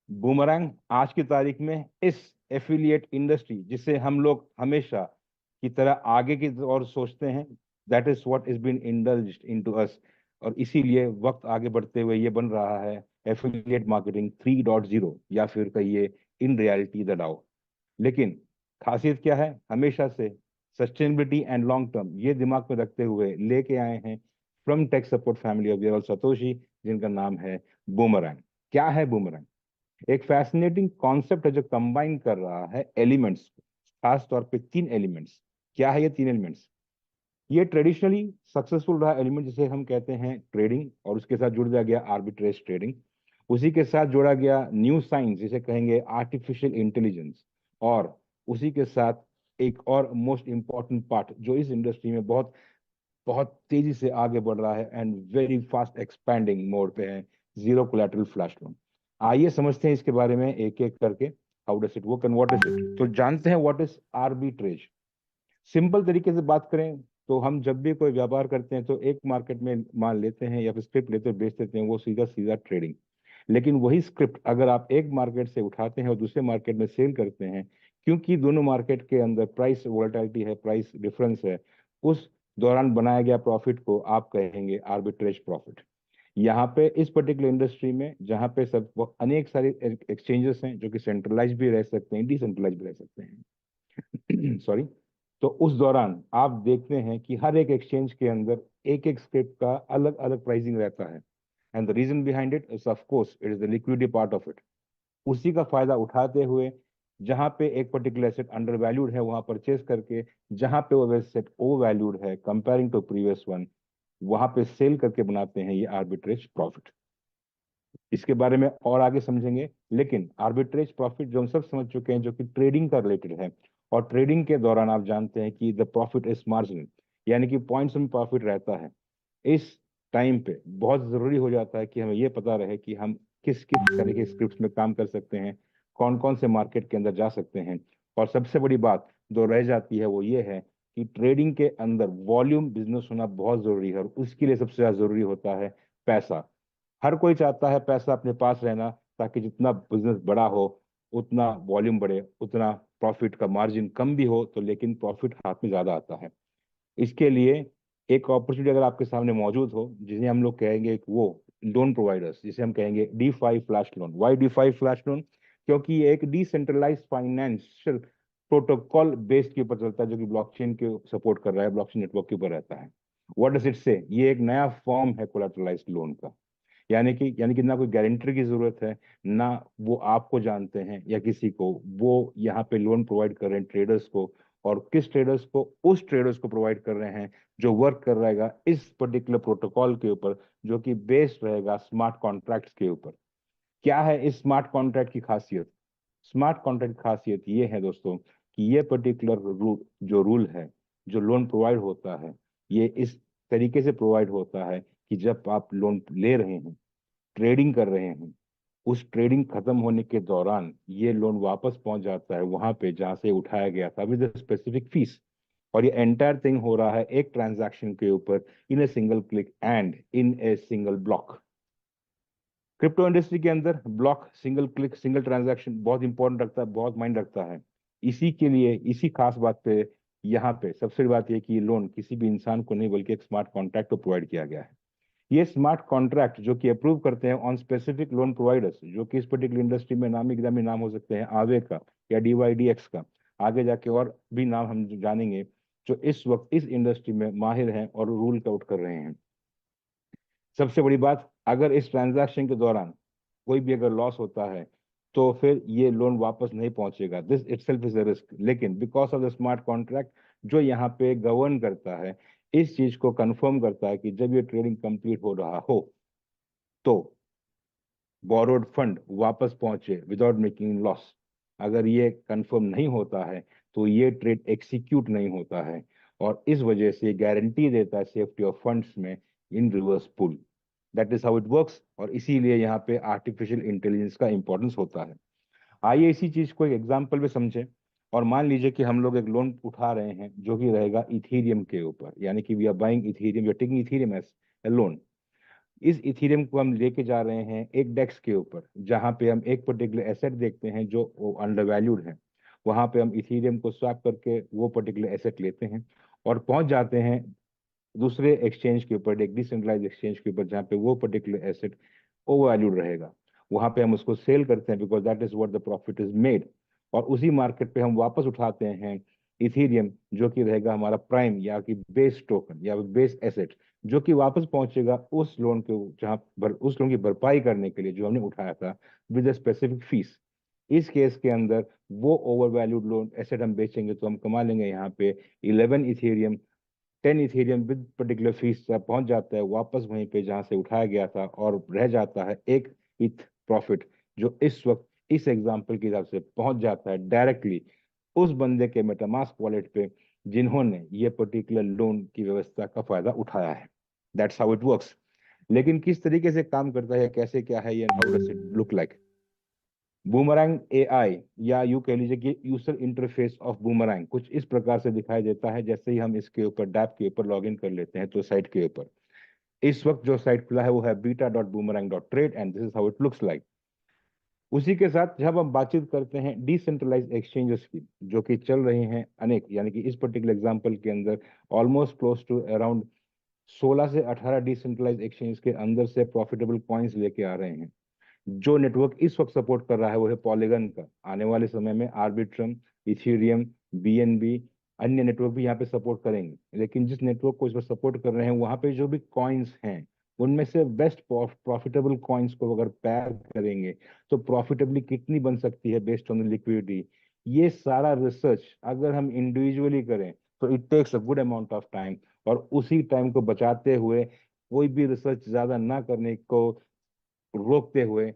Boomerang आज की तारीख में इस एफिलिएट इंडस्ट्री जिसे हम लोग हमेशा की तरह आगे की ओर सोचते हैं, that is what is been indulged into us. और इसीलिए वक्त आगे बढ़ते हुए ये बन रहा है एफिलिएट मार्केटिंग 3.0, या फिर कहिए इन रियलिटी द डाउ। लेकिन खासियत क्या है, हमेशा से सस्टेनेबिलिटी एंड लॉन्ग टर्म ये दिमाग में रखते हुए लेके आए हैं from tech support family of Viral Satoshi, जिनका नाम है बूमरैंग। क्या है बूमरैंग? एक फैसिनेटिंग कॉन्सेप्ट है जो कंबाइन कर रहा है एलिमेंट्स, खास तौर पे तीन एलिमेंट्स। क्या है ये तीन एलिमेंट्स? ये ट्रेडिशनली सक्सेसफुल रहा एलिमेंट जिसे हम कहते हैं ट्रेडिंग, और उसके साथ जुड़ गया आर्बिट्रेज ट्रेडिंग। उसी के साथ जोड़ा गया न्यू साइंस जिसे कहेंगे आर्टिफिशियल इंटेलिजेंस। और उसी के साथ एक और मोस्ट इंपॉर्टेंट पार्ट जो इस इंडस्ट्री में बहुत बहुत तेजी से आगे बढ़ रहा है and very fast expanding mode पे है, जीरो कोलैटरल फ्लैश लोन। आइए समझते हैं इसके बारे में एक एक करके। How does it work and what is it? तो जानते हैं व्हाट इज आर्बिट्रेज। सिंपल तरीके से बात करें तो हम जब भी कोई व्यापार करते हैं तो एक मार्केट में माल लेते हैं या फिर स्क्रिप्ट लेते हैं, बेच देते हैं, वो सीधा सीधा ट्रेडिंग। लेकिन वही स्क्रिप्ट अगर आप एक मार्केट से उठाते हैं और दूसरे मार्केट में सेल करते हैं, क्योंकि दोनों मार्केट के अंदर प्राइस वोलेटिलिटी है, प्राइस डिफरेंस है, उस दौरान बनाया गया प्रॉफिट को आप कहेंगे आर्बिट्रेज प्रॉफिट। यहाँ पे इस पर्टिकुलर इंडस्ट्री में जहाँ पे सब अनेक सारे एक्सचेंजेस हैं जो कि सेंट्रलाइज भी रह सकते हैं, डिसेंट्रलाइज भी रह सकते हैं सॉरी। तो उस दौरान आप देखते हैं कि हर एक एक्सचेंज के अंदर एक एक स्क्रिप्ट का अलग अलग प्राइसिंग रहता है। And the reason behind it is of course it is the liquidity part of it. उसी का फायदा उठाते हुए जहां पे एक पर्टिकुलर एसेट अंडर वैल्यूड है वहां परचेज करके, जहां पे वो एसेट ओवर वैल्यूड है कंपेयरिंग टू प्रीवियस वन, वहां पे सेल करके बनाते हैं ये आर्बिट्रेज प्रॉफिट। इसके बारे में और आगे समझेंगे, लेकिन आर्बिट्रेज प्रॉफिट जो हम सब समझ चुके हैं जो कि ट्रेडिंग का रिलेटेड है। और ट्रेडिंग के दौरान आप जानते हैं कि द प्रॉफिट इज मार्जिनल, यानी कि पॉइंट्स में प्रॉफिट रहता है। इस टाइम पे बहुत जरूरी हो जाता है कि हमें ये पता रहे कि हम किस किस तरह के स्क्रिप्ट्स में काम कर सकते हैं, कौन कौन से मार्केट के अंदर जा सकते हैं। और सबसे बड़ी बात जो रह जाती है वो ये है कि ट्रेडिंग के अंदर वॉल्यूम बिजनेस होना बहुत जरूरी है, और उसके लिए सबसे ज्यादा जरूरी होता है पैसा। हर कोई चाहता है पैसा अपने पास रहना, ताकि जितना बिजनेस बड़ा हो उतना वॉल्यूम बढ़े, उतना प्रॉफिट का मार्जिन कम भी हो तो लेकिन प्रॉफिट हाथ में ज्यादा आता है। इसके लिए एक अपॉर्चुनिटी अगर आपके सामने मौजूद हो जिसे हम लोग कहेंगे वो लोन प्रोवाइडर्स, जिसे हम कहेंगे डी5 फ्लैश लोन। वाई डी5 फ्लैश लोन? क्योंकि ये एक डिसेंट्रलाइज फाइनेंशियल प्रोटोकॉल बेस्ड के ऊपर चलता है जो कि ब्लॉकचेन के सपोर्ट कर रहा है, ब्लॉकचेन नेटवर्क के ऊपर रहता है। व्हाट डज इट से? ये एक नया फॉर्म है कोलैटरलाइज्ड लोन का। यानी कि ना कोई गारंटर की जरूरत है, ना वो आपको जानते हैं या किसी को, वो यहाँ पे लोन प्रोवाइड कर रहे हैं ट्रेडर्स को। और किस ट्रेडर्स को? उस ट्रेडर्स को प्रोवाइड कर रहे हैं जो वर्क कर रहेगा इस पर्टिकुलर प्रोटोकॉल के ऊपर, जो कि बेस्ड रहेगा स्मार्ट कॉन्ट्रैक्ट्स के ऊपर। क्या है इस स्मार्ट कॉन्ट्रैक्ट की खासियत? स्मार्ट कॉन्ट्रैक्ट की खासियत ये है दोस्तों कि ये पर्टिकुलर रूल है, जो लोन प्रोवाइड होता है, ये इस तरीके से प्रोवाइड होता है कि जब आप लोन ले रहे हैं, ट्रेडिंग कर रहे हैं, उस ट्रेडिंग खत्म होने के दौरान ये लोन वापस पहुंच जाता है वहां पे जहां से उठाया गया था विद स्पेसिफिक फीस। और ये एंटायर थिंग हो रहा है एक ट्रांजैक्शन के ऊपर, in a single click and in a single block. Crypto industry के अंदर block, single click, single transaction बहुत इंपॉर्टेंट रखता है, बहुत माइंड रखता है। इसी के लिए, इसी खास बात पे यहाँ पे सबसे बड़ी बात यह कि ये लोन किसी भी इंसान को नहीं बल्कि एक स्मार्ट कॉन्ट्रैक्ट को प्रोवाइड किया गया है। ये स्मार्ट कॉन्ट्रैक्ट जो कि अप्रूव करते हैं ऑन स्पेसिफिक लोन प्रोवाइडर्स, जो कि इस पर्टिकुलर इंडस्ट्री में नामी गिरामी नाम हो सकते हैं आवे का या डीवाईडीएक्स का, आगे जाके और भी नाम हम जानेंगे, जो इस वक्त इस इंडस्ट्री में माहिर हैं और रूल आउट कर रहे हैं। सबसे बड़ी बात, अगर इस ट्रांजैक्शन के दौरान कोई भी अगर लॉस होता है तो फिर ये लोन वापस नहीं पहुंचेगा, this itself is a risk. लेकिन because of the smart contract जो यहाँ पे गवर्न करता है, इस चीज को कंफर्म करता है कि जब ये ट्रेडिंग कंप्लीट हो रहा हो तो बोरोड फंड वापस पहुंचे विदाउट मेकिंग लॉस। अगर ये कंफर्म नहीं होता है तो ये ट्रेड एक्सिक्यूट नहीं होता है, और इस वजह से गारंटी देता है सेफ्टी ऑफ फंड्स में in reverse pool. That is how it works, और इसीलिए यहाँ पे आर्टिफिशियल इंटेलिजेंस का इंपॉर्टेंस होता है। आइए इसी चीज को एक एग्जाम्पल पे समझें। और मान लीजिए कि हम लोग एक लोन उठा रहे हैं जो कि रहेगा इथीरियम के ऊपर, यानी कि we are buying Ethereum, we are taking Ethereum as a loan. इस इथेरियम को हम लेके जा रहे हैं एक डेस्क के ऊपर, जहां पे हम एक पर्टिकुलर एसेट देखते हैं जो अंडर वैल्यूड है। वहां पे हम इथेरियम को स्वैप करके वो पर्टिकुलर एसेट लेते हैं और पहुंच जाते हैं दूसरे एक्सचेंज के ऊपर, एक डिसेंट्रलाइज एक्सचेंज के ऊपर, जहाँ पे वो पर्टिकुलर एसेट ओवर वैल्यूड रहेगा। वहां पे हम उसको सेल करते हैं because that is what the profit is made. और उसी मार्केट पे हम वापस उठाते हैं इथेरियम, जो कि रहेगा हमारा प्राइम या कि बेस टोकन या बेस एसेट, जो कि वापस पहुंचेगा उस लोन के, जहां उस लोन की भरपाई करने के लिए जो हमने उठाया था, विद स्पेसिफिक फीस। इस केस के अंदर वो ओवर वैल्यूड लोन एसेट हम बेचेंगे तो हम कमा लेंगे यहाँ पे 11 Ethereum. 10 Ethereum with particular fees पहुंच जाता है वापस वहीं पे जहां से उठाया गया था, और रह जाता है एक इथ प्रॉफिट, जो इस वक्त इस एग्जांपल के हिसाब से पहुंच जाता है डायरेक्टली उस बंदे के मेटामास्क वॉलेट पे जिन्होंने ये पर्टिकुलर लोन की व्यवस्था का फायदा उठाया है। That's how it works. लेकिन किस तरीके से काम करता है, कैसे क्या है ये, how does it look like? Boomerang AI, या यू कह लीजिए कि यूजर इंटरफेस ऑफ बूमरैंग, कुछ इस प्रकार से दिखाई देता है। जैसे ही हम इसके ऊपर डैप के ऊपर लॉग इन कर लेते हैं तो साइट के ऊपर इस वक्त जो साइट खुला है वो है beta.boomerang.trade, and this is how it looks like. उसी के साथ जब हम बातचीत करते हैं डिसेंट्रलाइज एक्सचेंजेस की, जो कि चल रही हैं अनेक, यानी कि इस पर्टिकुलर एग्जांपल के अंदर ऑलमोस्ट क्लोज टू अराउंड 16 से 18 डिसेंट्रलाइज एक्सचेंज के अंदर से प्रॉफिटेबल कॉइन्स लेके आ रहे हैं। जो नेटवर्क इस वक्त सपोर्ट कर रहा है वो है पॉलीगन का। आने वाले समय में आर्बिट्रम, इथेरियम, बीएनबी, अन्य नेटवर्क भी यहाँ पे सपोर्ट करेंगे। लेकिन जिस नेटवर्क को इस वक्त सपोर्ट कर रहे हैं वहाँ पे जो भी कॉइन्स हैं उनमें से बेस्ट प्रॉफिटेबल कॉइन्स को अगर पैर करेंगे तो प्रॉफिटेबली कितनी बन सकती है बेस्ड ऑन द लिक्विडिटी, ये सारा रिसर्च अगर हम इंडिविजुअली करें तो it takes a good amount of time. और उसी टाइम को बचाते हुए, कोई भी रिसर्च ज्यादा ना करने को रोकते हुए,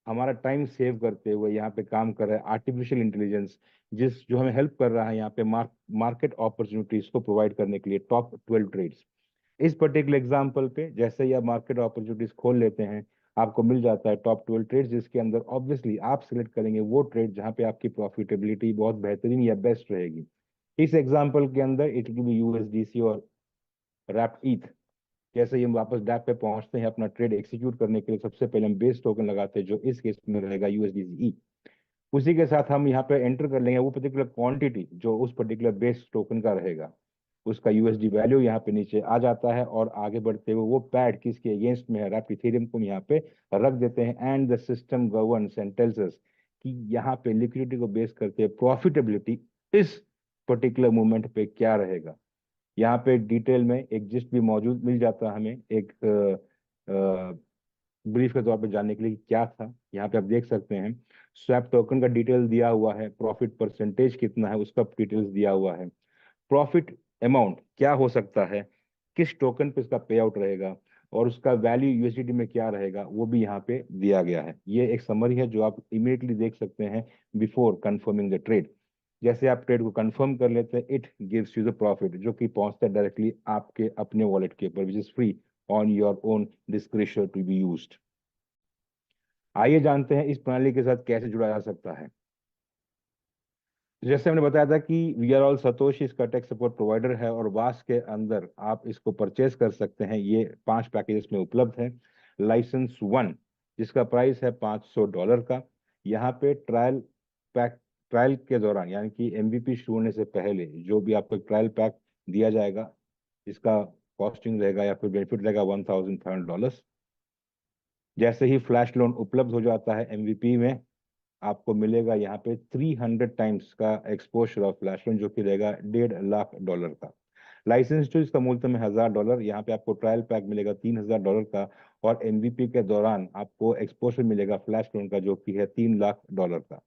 हमारा टाइम सेव करते हुए यहाँ पे काम कर रहा है आर्टिफिशियल इंटेलिजेंस, जो हमें हेल्प कर रहा है यहाँ पे मार्केट अपॉर्चुनिटीज को प्रोवाइड करने के लिए टॉप 12 ट्रेड्स। इस पर्टिकुलर एग्जांपल पे जैसे ही आप मार्केट अपॉर्चुनिटीज खोल लेते हैं, आपको मिल जाता है टॉप 12 ट्रेड्स, जिसके अंदर ऑब्वियसली आप सिलेक्ट करेंगे वो ट्रेड जहाँ पे आपकी प्रॉफिटेबिलिटी बहुत बेहतरीन या बेस्ट रहेगी। इस एग्जांपल के अंदर इट विल बी यूएसडीसी और रैप्ट ईथ। जैसे ही हम वापस डैप पे पहुंचते हैं अपना ट्रेड एक्सिक्यूट करने के लिए, सबसे पहले हम बेस टोकन लगाते हैं जो इस केस में रहेगा यूएसडीसी। उसी के साथ हम यहाँ पे एंटर कर लेंगे वो पर्टिकुलर क्वांटिटी जो उस पर्टिकुलर बेस टोकन का रहेगा। उसका यूएसडी वैल्यू यहाँ पे नीचे आ जाता है, और आगे बढ़ते हुए वो पैड किसके अगेंस्ट में है, रैप्ट इथेरियम को हम यहाँ पे रख देते हैं। And the system governs and tells us कि यहाँ पे लिक्विडिटी को बेस करके प्रॉफिटेबिलिटी इस पर्टिकुलर मूवमेंट पे क्या रहेगा। यहाँ पे डिटेल में एक जिस्ट भी मौजूद मिल जाता है हमें, एक ब्रीफ के तौर पे जानने के लिए कि क्या था। यहाँ पे आप देख सकते हैं स्वैप टोकन का डिटेल दिया हुआ है, प्रॉफिट परसेंटेज कितना है उसका डिटेल्स दिया हुआ है, प्रॉफिट अमाउंट क्या हो सकता है, किस टोकन पे इसका पे आउट रहेगा, और उसका वैल्यू यूएसडीटी में क्या रहेगा वो भी यहाँ पे दिया गया है। ये एक समरी है जो आप इमीडिएटली देख सकते हैं बिफोर कंफर्मिंग द ट्रेड। जैसे आप ट्रेड को कंफर्म कर लेते हैं, it gives you the profit, जो कि पहुंचता है डायरेक्टली आपके अपने वॉलेट के ऊपर, which is free on your own discretion to be used. आइए जानते हैं इस प्रणाली के साथ कैसे जुड़ा जा सकता है। जैसे हमने बताया था कि वी आर ऑल सतोशी इसका टेक सपोर्ट प्रोवाइडर है, और वास के अंदर आप इसको परचेज कर सकते हैं। ये 5 पैकेजेस में उपलब्ध है। लाइसेंस 1 जिसका प्राइस है $500 का। यहाँ पे पैक ट्रायल के दौरान, यानी कि एमवीपी शुरू होने से पहले जो भी आपको ट्रायल पैक दिया जाएगा, जिसका कॉस्टिंग रहेगा या फिर बेनिफिट रहेगा $1,500। जैसे ही फ्लैश लोन उपलब्ध हो जाता है एमवीपी में, आपको मिलेगा यहाँ पे 300 टाइम्स का एक्सपोजर ऑफ फ्लैश लोन, जो कि रहेगा $1.5 लाख का। लाइसेंस टू इसका मूल्य है $1000। यहाँ पे आपको ट्रायल पैक मिलेगा $3000 का, और एमवीपी के दौरान आपको एक्सपोजर मिलेगा फ्लैश लोन का जो कि है $3 लाख का।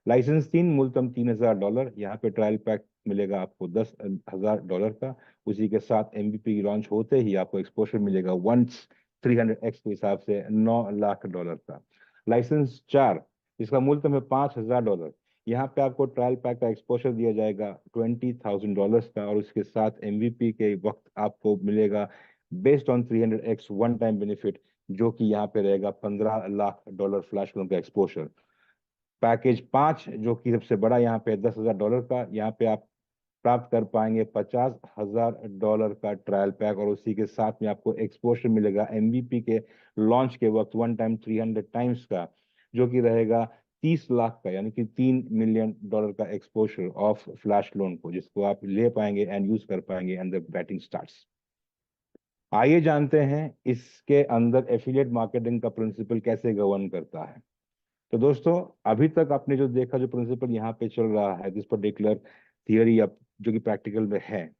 लाइसेंस 3 मूलतम $3000, यहाँ पे ट्रायल पैक मिलेगा आपको $10,000 का। उसी के साथ एमवीपी की लॉन्च होते ही आपको एक्सपोजर मिलेगा वंस 300x के हिसाब से $9 लाख का। लाइसेंस 4 इसका मूल्य है $5000। यहाँ पे आपको ट्रायल पैक का एक्सपोजर दिया जाएगा $20,000 का, और उसके साथ एमवीपी के वक्त आपको मिलेगा based on 300x one time benefit, जो कि यहाँ पे रहेगा $15 लाख फ्लैश लोन का एक्सपोजर। पैकेज 5 जो कि सबसे बड़ा यहाँ पे $10,000 का, यहाँ पे आप प्राप्त कर पाएंगे $50,000 का ट्रायल पैक, और उसी के साथ में आपको एक्सपोजर मिलेगा MVP के लॉन्च के वक्त 1 टाइम 300 टाइम्स का, जो कि रहेगा 30 लाख का, यानी कि $3 मिलियन का एक्सपोजर ऑफ फ्लैश लोन को, जिसको आप ले पाएंगे एंड यूज कर पाएंगे एंड द बैटिंग स्टार्ट्स। आइए जानते हैं इसके अंदर एफिलिएट मार्केटिंग का प्रिंसिपल कैसे गवर्न करता है। तो दोस्तों, अभी तक आपने जो देखा, जो प्रिंसिपल यहाँ पे चल रहा है, दिस पर्टिकुलर थियरी जो कि प्रैक्टिकल में है,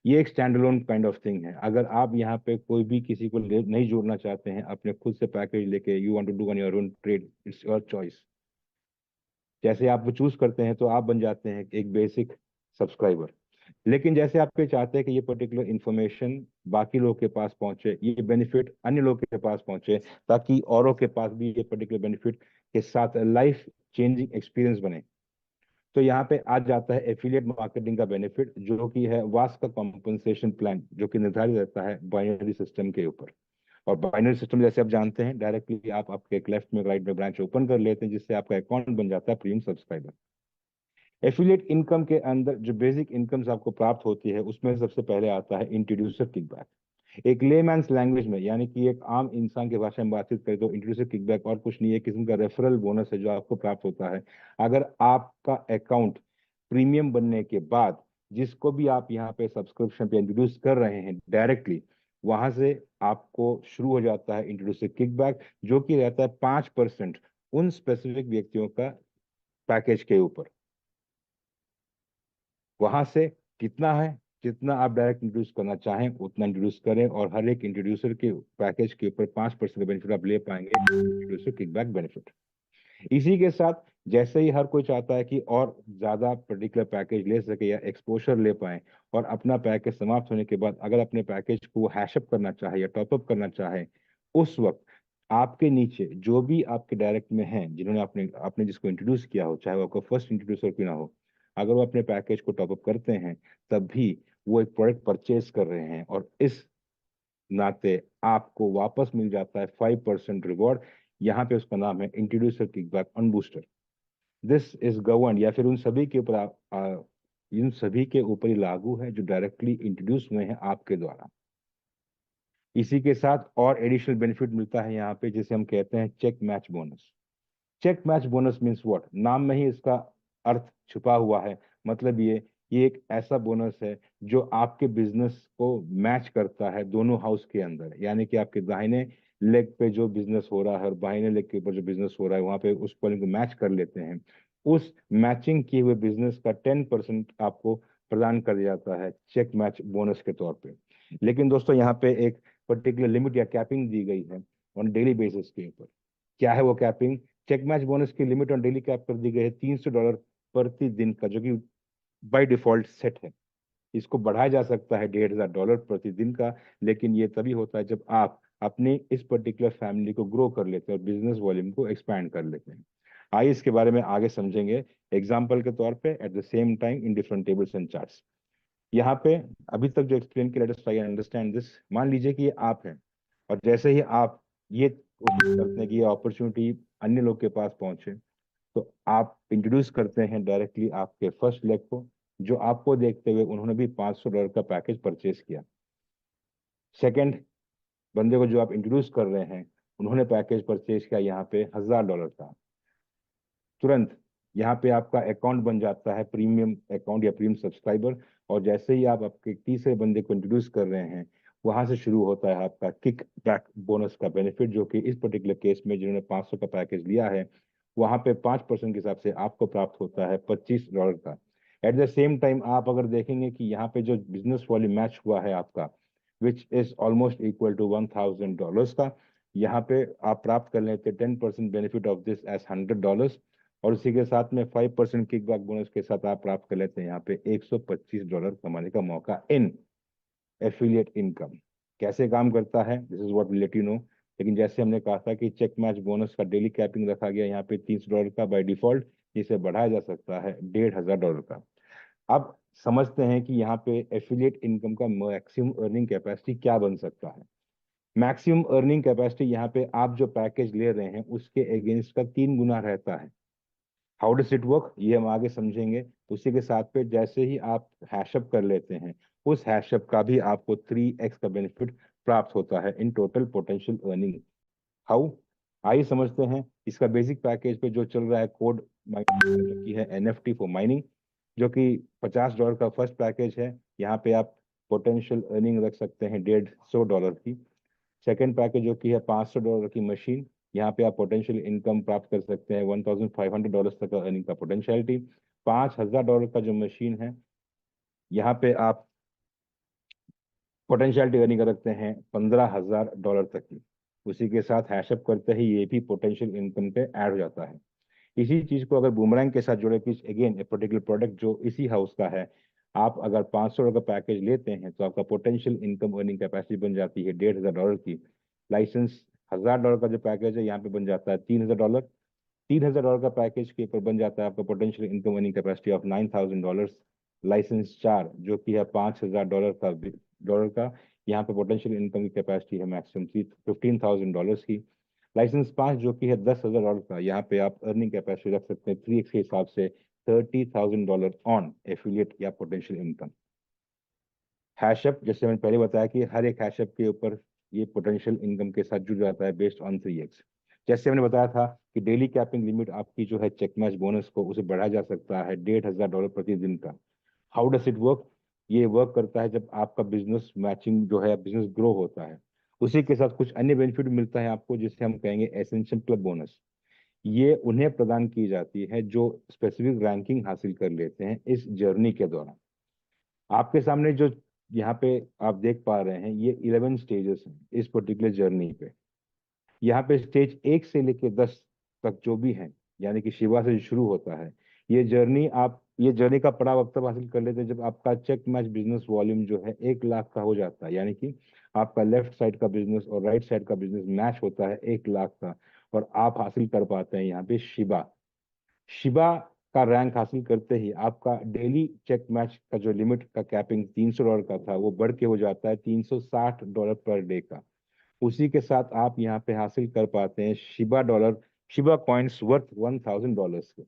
ये एक stand alone kind of thing है। अगर आप यहाँ पे कोई भी किसी को नहीं जोड़ना चाहते हैं अपने खुद से पैकेज लेके, you want to do on your own trade, it's your choice. जैसे आप वो चूज करते हैं तो आप बन जाते हैं एक बेसिक सब्सक्राइबर। लेकिन जैसे आप ये चाहते हैं कि ये पर्टिकुलर इंफॉर्मेशन बाकी लोगों के पास पहुंचे, ये बेनिफिट अन्य लोगों के पास पहुंचे, ताकि औरों के पास भी ये पर्टिकुलर बेनिफिट के साथ लाइफ चेंजिंग एक्सपीरियंस बने, तो यहाँ पे आ जाता है एफिलिएट मार्केटिंग का बेनिफिट, जो कि है वास का कॉम्पनसेशन प्लान, जो कि निर्धारित रहता है बाइनरी सिस्टम के ऊपर। और बाइनरी सिस्टम जैसे आप जानते हैं, डायरेक्टली आप आपके एक लेफ्ट में राइट में ब्रांच ओपन कर लेते हैं, जिससे आपका अकाउंट बन जाता है प्रीमियम सब्सक्राइबर। एफिलिएट इनकम के अंदर जो बेसिक इनकम्स आपको प्राप्त होती है, उसमें सबसे पहले आता है इंट्रोड्यूसर किकबैक। एक लेमैन्स लैंग्वेज में, यानी कि एक आम इंसान की भाषा में बातचीत करें तो इंट्रोड्यूसर किकबैक और कुछ नहीं है, किस्म का रेफरल बोनस है जो आपको प्राप्त होता है अगर आपका अकाउंट प्रीमियम बनने के बाद जिसको भी आप यहाँ पे सब्सक्रिप्शन पे इंट्रोड्यूस कर रहे हैं डायरेक्टली, वहां से आपको शुरू हो जाता है इंट्रोड्यूसर किकबैक, जो कि रहता है 5% उन स्पेसिफिक व्यक्तियों का पैकेज के ऊपर। वहां से कितना है, जितना आप डायरेक्ट इंट्रोड्यूस करना चाहें उतना इंट्रोड्यूस करें, और हर एक इंट्रोड्यूसर के पैकेज के ऊपर 5% का बेनिफिट आप ले पाएंगे, इंट्रोड्यूसर किकबैक बेनिफिट। इसी के साथ जैसे ही हर कोई चाहता है कि और ज्यादा पर्टिकुलर पैकेज ले सके या एक्सपोजर ले पाए, और अपना पैकेज समाप्त होने के बाद अगर अपने पैकेज को हैशअप करना चाहे या टॉपअप करना चाहे, उस वक्त आपके नीचे जो भी आपके डायरेक्ट में हैं, जिन्होंने आपने आपने जिसको इंट्रोड्यूस किया हो, चाहे वो आपका फर्स्ट इंट्रोड्यूसर क्यों ना हो, अगर वो अपने पैकेज को टॉपअप करते हैं, तब भी वो एक प्रोडक्ट परचेज कर रहे हैं, और इस नाते आपको वापस मिल जाता है 5% रिवॉर्ड। यहाँ पे उसका नाम है introducer kickback on booster. This is govern, या फिर उन सभी के ऊपर इन सभी के ऊपर ही लागू है जो डायरेक्टली इंट्रोड्यूस हुए हैं आपके द्वारा। इसी के साथ और एडिशनल बेनिफिट मिलता है यहाँ पे, जिसे हम कहते हैं check match bonus. Check match bonus means what, नाम में ही इसका अर्थ छुपा हुआ है। मतलब ये एक ऐसा बोनस है जो आपके बिजनेस को मैच करता है दोनों हाउस के अंदर, यानी कि आपके दाहिने लेग पे जो बिजनेस हो रहा है और बाहिने लेग के ऊपर जो बिजनेस हो रहा है, वहां पे उस पॉइंट को मैच कर लेते हैं। उस मैचिंग किए हुए बिजनेस का 10% आपको प्रदान कर दिया जाता है चेक मैच बोनस के तौर पे। लेकिन दोस्तों, यहाँ पे एक पर्टिकुलर लिमिट या कैपिंग दी गई है ऑन डेली बेसिस के ऊपर। क्या है वो कैपिंग? चेक मैच बोनस की लिमिट ऑन डेली कैप कर दी गई है $300 प्रति दिन का, जो कि बाय डिफॉल्ट सेट है। इसको बढ़ाया जा सकता है $1,500 प्रति दिन का, लेकिन ये तभी होता है जब आप अपने इस पर्टिकुलर फैमिली को ग्रो कर लेते हैं और बिजनेस वॉल्यूम को एक्सपैंड कर लेते हैं। आइए इसके बारे में आगे समझेंगे एग्जाम्पल के तौर पे, eight the same time in different tables and charts. यहाँ पे अभी तक जो एक्सप्लेन किया, let us try understand this. मान लीजिए कि ये आप हैं, और जैसे ही आप ये कोशिश करते हैं कि ये अपॉर्चुनिटी अन्य लोग के पास पहुंचे, तो आप इंट्रोड्यूस करते हैं डायरेक्टली आपके फर्स्ट लेग को, जो आपको देखते हुए उन्होंने भी $500 का पैकेज परचेज किया। सेकंड बंदे को जो आप इंट्रोड्यूस कर रहे हैं, उन्होंने पैकेज परचेज किया यहाँ पे $1,000 का। तुरंत यहाँ पे आपका अकाउंट बन जाता है प्रीमियम अकाउंट या प्रीमियम सब्सक्राइबर। और जैसे ही आप आपके तीसरे बंदे को इंट्रोड्यूस कर रहे हैं, वहां से शुरू होता है आपका किक बैक बोनस का बेनिफिट, जो कि इस पर्टिकुलर केस में जिन्होंने 500 का पैकेज लिया है, वहां पे 5% के हिसाब से आपको प्राप्त होता है $25 का। एट द सेम टाइम आप अगर देखेंगे कि यहाँ पे जो बिजनेस वॉल्यूम मैच हुआ है आपका, which is almost equal to $1,000 का, यहाँ पे आप प्राप्त कर लेते हैं 10% बेनिफिट ऑफ दिस एज $100, और उसी के साथ में 5% किकबैक बोनस के साथ आप प्राप्त कर लेते हैं यहाँ पे $125 कमाने का मौका इन एफिलिएट इनकम। कैसे काम करता है, this is what will let you know. लेकिन जैसे हमने कहा था कि चेक मैच बोनस का डेली कैपिंग रखा गया यहाँ पे $300 का बाय डिफॉल्ट, जिसे बढ़ाया जा सकता है $1,500 का। अब समझते हैं कि यहाँ पे एफिलिएट इनकम का मैक्सिमम अर्निंग कैपेसिटी क्या बन सकता है। मैक्सिमम अर्निंग कैपेसिटी यहाँ पे आप जो पैकेज ले रहे हैं उसके अगेंस्ट का 3 गुना रहता है। हाउ डज इट वर्क ये हम आगे समझेंगे। उसी के साथ पे जैसे ही आप हैशअप कर लेते हैं, उस हैशअप का भी आपको 3x का बेनिफिट प्राप्त होता है in total potential earning. How, आइए समझते हैं। इसका बेसिक पैकेज पे जो चल रहा है कोड माइनिंग, जो कि है NFT फॉर माइनिंग, जो कि $50 का फर्स्ट पैकेज है। यहाँ पे आप पोटेंशियल अर्निंग रख सकते हैं $150 की। सेकेंड पैकेज जो कि है $500 की मशीन, यहाँ पे आप पोटेंशियल इनकम प्राप्त कर सकते हैं $1500 तक का अर्निंग का पोटेंशियलिटी। $5000 का जो मशीन है, यहाँ पे आप पोटेंशियलिटी अर्निंग कर सकते हैं $15000 तक की। उसी के साथ हैशअप करते ही ये भी पोटेंशियल इनकम पे ऐड हो जाता है। इसी चीज को अगर बूमरैंग के साथ जोड़े कि अगेन ए पर्टिकुलर प्रोडक्ट जो इसी हाउस का है, आप अगर $500 का पैकेज लेते हैं तो आपका पोटेंशियल इनकम अर्निंग कैपेसिटी बन जाती है $1500 की। लाइसेंस $1000 का जो पैकेज है यहाँ पे बन जाता है $3000। $3000 का पैकेज के ऊपर बन जाता है आपका potential income earning capacity of $9000। License 4 जो कि है $5000 का यहाँ पे पोटेंशियल इनकम की कैपेसिटी है मैक्सिमम $15,000 की। लाइसेंस 5 जो कि है $10,000 का, यहाँ पे आप अर्निंग कैपेसिटी रख सकते हैं 3x के हिसाब से $30,000 ऑन एफिलिएट या पोटेंशियल इनकम। हैशअप जैसे मैंने पहले बताया कि हर एक हैशअप के ऊपर ये पोटेंशियल इनकम के साथ जुड़ जाता है बेस्ड ऑन 3x। जैसे मैंने बताया था कि डेली कैपिंग लिमिट आपकी जो है चेक मैच बोनस को उसे बढ़ाया जा सकता है $1500 प्रतिदिन का। हाउ डस इट वर्क, ये वर्क करता है जब आपका बिजनेस मैचिंग जो है बिजनेस ग्रो होता है। उसी के साथ कुछ अन्य बेनिफिट मिलता है आपको जिसे हम कहेंगे एसेंशियल क्लब बोनस। ये उन्हें प्रदान की जाती है जो स्पेसिफिक रैंकिंग हासिल कर लेते हैं इस जर्नी के दौरान। आपके सामने जो यहाँ पे आप देख पा रहे हैं ये 11 स्टेजेस हैं इस पर्टिकुलर जर्नी पे। यहाँ पे स्टेज 1 से लेके 10 तक जो भी है, यानी कि शिवा से शुरू होता है ये जर्नी का पड़ाव अब तक हासिल कर लेते हैं जब आपका चेक मैच बिजनेस वॉल्यूम जो है 1 लाख का हो जाता है। यानी कि आपका लेफ्ट साइड का बिजनेस और राइट साइड का बिजनेस मैच होता है 1 लाख का, और आप हासिल कर पाते हैं यहाँ पे शिवा। शिबा का रैंक हासिल करते ही आपका डेली चेक मैच का जो लिमिट का कैपिंग $300 का था वो बढ़ के हो जाता है $360 पर डे का। उसी के साथ आप यहाँ पे हासिल कर पाते हैं शिबा कॉइन्स वर्थ $1000 के।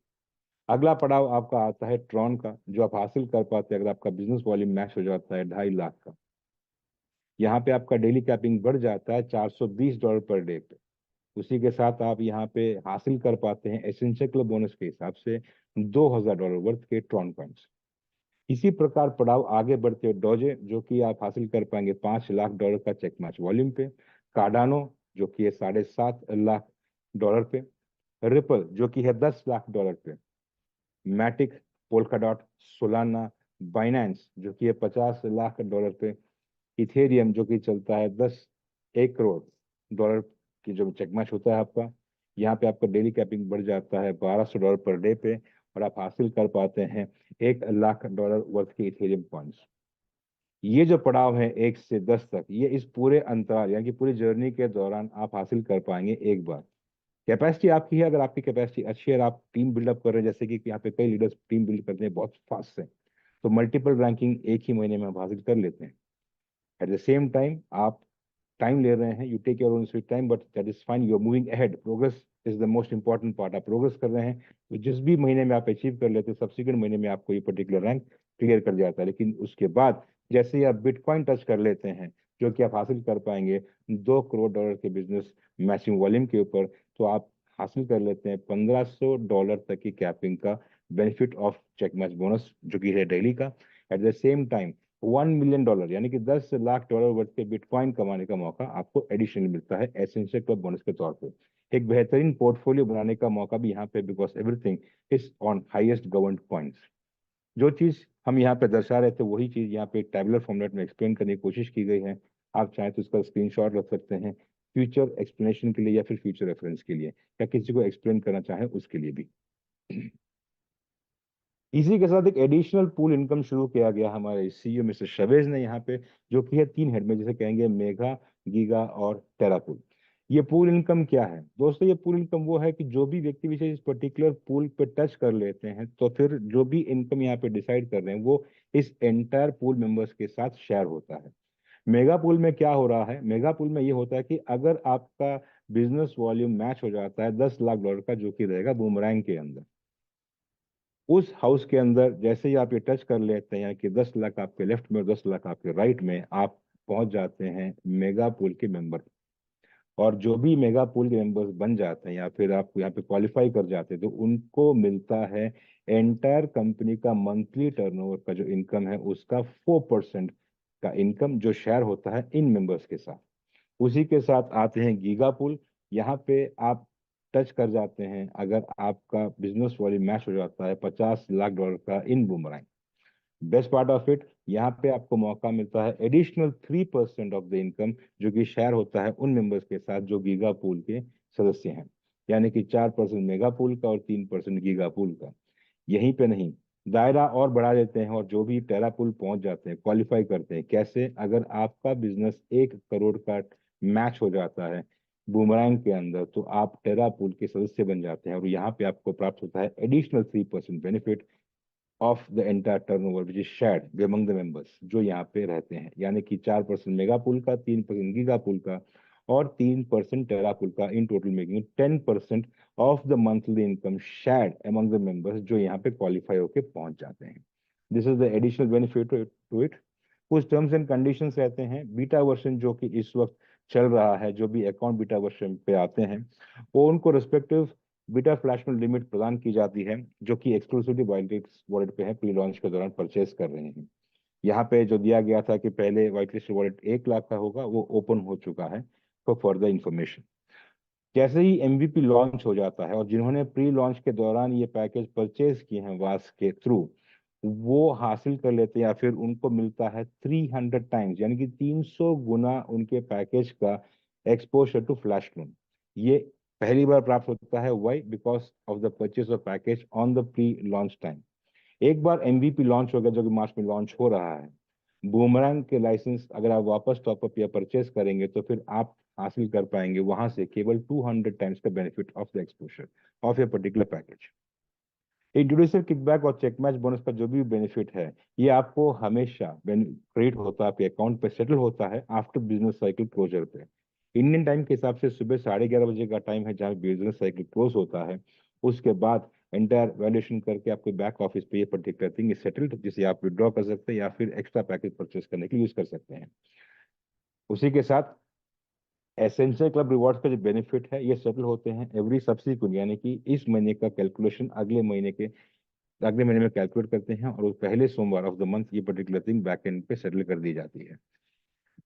अगला पड़ाव आपका आता है ट्रॉन का, जो आप हासिल कर पाते हैं अगर आपका बिजनेस वॉल्यूम मैच हो जाता है 2.5 लाख का। यहाँ पे आपका डेली कैपिंग बढ़ जाता है $420 पर डे पे। उसी के साथ आप यहाँ पे हासिल कर पाते हैं एसेंशियल क्लब बोनस के हिसाब से $2000 वर्थ के ट्रॉन पॉइंट्स। इसी प्रकार पड़ाव आगे बढ़ते हुए डोजे जो कि आप हासिल कर पाएंगे $5 लाख का चेक मैच वॉल्यूम पे। कार्डानो जो कि है $7.5 लाख पे। रिपल जो कि है $10 लाख पे। मैटिक, पोल्काडॉट, सोलाना, बाइनेंस जो कि है $50 लाख पे। इथेरियम जो कि चलता है 1 करोड़ की जो चेक मैच होता है आपका, यहाँ पे आपका डेली कैपिंग बढ़ जाता है $1200 पर डे पे, और आप हासिल कर पाते हैं $1 लाख वर्थ के इथेरियम पॉइंट्स। ये जो पड़ाव है 1 से 10 तक, ये इस पूरे अंतराल यानी कि पूरी जर्नी के दौरान आप हासिल कर पाएंगे एक बार। कैपेसिटी आपकी है, अगर आपकी कैपेसिटी अच्छी है और आप टीम बिल्डअप कर रहे हैं, जैसे कि यहाँ पे कई लीडर्स टीम बिल्ड करते हैं बहुत फास्ट से, तो मल्टीपल रैंकिंग एक ही महीने में आप हासिल कर लेते हैं। एट द सेम टाइम आप टाइम ले रहे हैं, you take your own sweet time, but that is fine, you are moving ahead. Progress is the most important part. आप प्रोग्रेस कर रहे हैं तो जिस भी महीने में आप अचीव कर लेते हैं सब्सिक्वेंट महीने में आपको ये पर्टिकुलर रैंक क्लियर कर जाता है। लेकिन उसके बाद जैसे ही आप बिटकॉइन टच कर लेते हैं, जो कि आप हासिल कर पाएंगे $2 करोड़ के बिजनेस मैचिंग वॉल्यूम के ऊपर, तो आप हासिल कर लेते हैं $1500 तक की कैपिंग का benefit of check match bonus जो कि है डेली का। At the same time $1 million यानी कि $10 लाख वर्थ के बिटकॉइन कमाने का मौका आपको एडिशनल मिलता है एसेंशियल क्लब बोनस के तौर पे। एक बेहतरीन पोर्टफोलियो बनाने का मौका भी यहाँ पे, because everything is on highest governed coins. जो चीज हम यहाँ पे दर्शा रहे थे वही चीज यहाँ पे एक टैबुलर फॉर्मेट में एक्सप्लेन करने की कोशिश की गई है। आप चाहें तो इसका स्क्रीनशॉट रख सकते हैं फ्यूचर एक्सप्लेनेशन के लिए या फिर फ्यूचर रेफरेंस के लिए, या किसी को एक्सप्लेन करना चाहे उसके लिए भी। इसी के साथ एक एडिशनल पूल इनकम शुरू किया गया हमारे CEO मिस्टर शवेज ने यहाँ पे, जो कि है 3 हेड में, जिसे कहेंगे मेगा, गीगा और टेरापूल। ये पूल इनकम क्या है दोस्तों? ये पूल इनकम वो है कि जो भी व्यक्ति विशेष इस पर्टिकुलर पूल पे टच कर लेते हैं तो फिर जो भी इनकम यहाँ पे डिसाइड कर रहे हैं वो इस एंटायर पूल मेंबर्स के साथ शेयर होता है। मेगा पूल में क्या हो रहा है? मेगा पूल में ये होता है कि अगर आपका बिजनेस वॉल्यूम मैच हो जाता है $10 लाख का, जो कि रहेगा बूमरैंग के अंदर, उस हाउस के अंदर जैसे ही आप ये टच कर लेते हैं, कि 10 लाख आपके लेफ्ट में और 10 लाख आपके राइट में, आप पहुंच जाते हैं मेगा पूल के मेंबर। और जो भी मेगा पूल के मेंबर्स बन जाते हैं या फिर आप यहाँ पे क्वालिफाई कर जाते हैं, तो उनको मिलता है एंटायर कंपनी का मंथली टर्नओवर का जो इनकम है उसका 4% का इनकम, जो शेयर होता है इन मेंबर्स के साथ। उसी के साथ आते हैं गीगा पूल। यहाँ पे आप टच कर जाते हैं, अगर आपका बिजनेस वॉल्यूम मैच हो जाता है $50 लाख का in boomerang. Best part of it, यहाँ पे आपको मौका मिलता है एडिशनल 3% ऑफ द इनकम, जो कि शेयर होता है उन मेंबर्स के साथ जो गीगा पूल के सदस्य हैं। यानी कि 4% मेगा पूल का और 3% गीगा पूल का। यहीं पे नहीं, दायरा और बढ़ा देते हैं, और जो भी टेरा पूल पहुंच जाते हैं, क्वालिफाई करते हैं। कैसे? अगर आपका बिजनेस 1 करोड़ का मैच हो जाता है बूमरैंग के अंदर, तो आप टेरा पूल के सदस्य बन जाते हैं, और यहाँ पे आपको प्राप्त होता है additional 3% benefit of the entire turnover which is shared among the members जो यहाँ पे रहते हैं। यानी कि 4% मेगा पूल का, 3% गीगा पूल का, और 3% टेरा पूल का, in total making 10% of the monthly income shared among the members जो यहाँ पे क्वालिफाई होके पहुंच जाते हैं। This is the additional benefit to it. कुछ टर्म्स एंड कंडीशंस रहते हैं। बीटा वर्जन जो कि इस वक्त चल रहा है, जो भी अकाउंट बीटा वर्जन पे आते हैं, वो उनको रिस्पेक्टिव बीटा फ्लैश में लिमिट प्रदान की जाती है, जो कि एक्सक्लूसिवली वाइटलिस्ट वॉलेट पे है, प्री लॉन्च के दौरान परचेज कर रहे हैं। यहाँ पे जो दिया गया था कि पहले वाइटलिस्ट वॉलेट 1 लाख का होगा, वो ओपन हो चुका है फॉर फर्दर इंफॉर्मेशन। जैसे ही एमवीपी लॉन्च हो जाता है, और जिन्होंने प्री लॉन्च के दौरान ये पैकेज परचेज किए हैं वास के थ्रू, वो हासिल कर लेते हैं या फिर उनको मिलता है 300 टाइम्स, यानी कि 300 गुना उनके पैकेज का एक्सपोजर टू फ्लैश लोन। ये पहली बार प्राप्त होता है। Why? Because of the purchase of package on the pre launch time. एक बार एमवीपी लॉन्च हो गया, जो कि मार्च में लॉन्च हो रहा है, बूमरैंग के लाइसेंस अगर आप वापस टॉपअप या परचेस करेंगे, तो फिर आप हासिल कर पाएंगे वहां से केवल 200 टाइम्स का benefit of the exposure of a particular package. Introducer kickback और चेक मैच बोनस का जो भी बेनिफिट है, ये आपको हमेशा क्रेडिट होता है, आपके अकाउंट पे सेटल होता है आफ्टर बिजनेस साइकिल क्लोजर पे। इंडियन टाइम के हिसाब से सुबह 11:30 बजे का टाइम है जहाँ बिजनेस साइकिल क्लोज होता है। उसके बाद एंटायर वैल्यूएशन करके आपके बैक ऑफिस पे ये पर्टिकुलर थिंग इज सेटल्ड, जिसे आप विड्रॉ कर सकते हैं या फिर एक्स्ट्रा पैकेज परचेस करने के लिए यूज कर सकते हैं। उसी के साथ एसेंशियल क्लब रिवॉर्ड्स का जो बेनिफिट है, ये सेटल होते हैं एवरी सब्सिक्वेंट, यानी कि इस महीने का कैलकुलेशन अगले महीने में कैलकुलेट करते हैं, और वो पहले सोमवार ऑफ द मंथ ये पर्टिकुलर थिंग बैक एंड पे सेटल कर दी जाती है।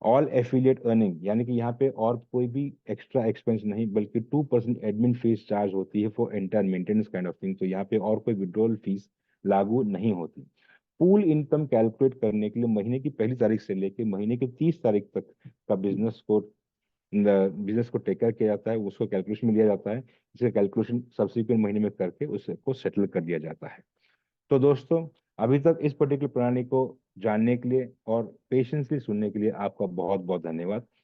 ऑल एफिलिएट अर्निंग, यानी कि यहाँ पे और कोई भी एक्स्ट्रा एक्सपेंस नहीं, बल्कि 2% एडमिन फीस चार्ज होती है for entire maintenance kind of thing. तो यहाँ पे और कोई विड्रॉल फीस लागू नहीं होती। पूल इनकम कैलकुलेट करने के लिए महीने की पहली तारीख से लेके महीने की 30 तारीख तक का बिजनेस को टेक केयर किया जाता है, उसको कैलकुलेशन में लिया जाता है, जिसका कैलकुलेशन सब्सिक्वेंट महीने में करके उसको सेटल कर दिया जाता है। तो दोस्तों, अभी तक इस पर्टिकुलर प्रणाली को जानने के लिए और पेशेंसली सुनने के लिए आपका बहुत बहुत धन्यवाद।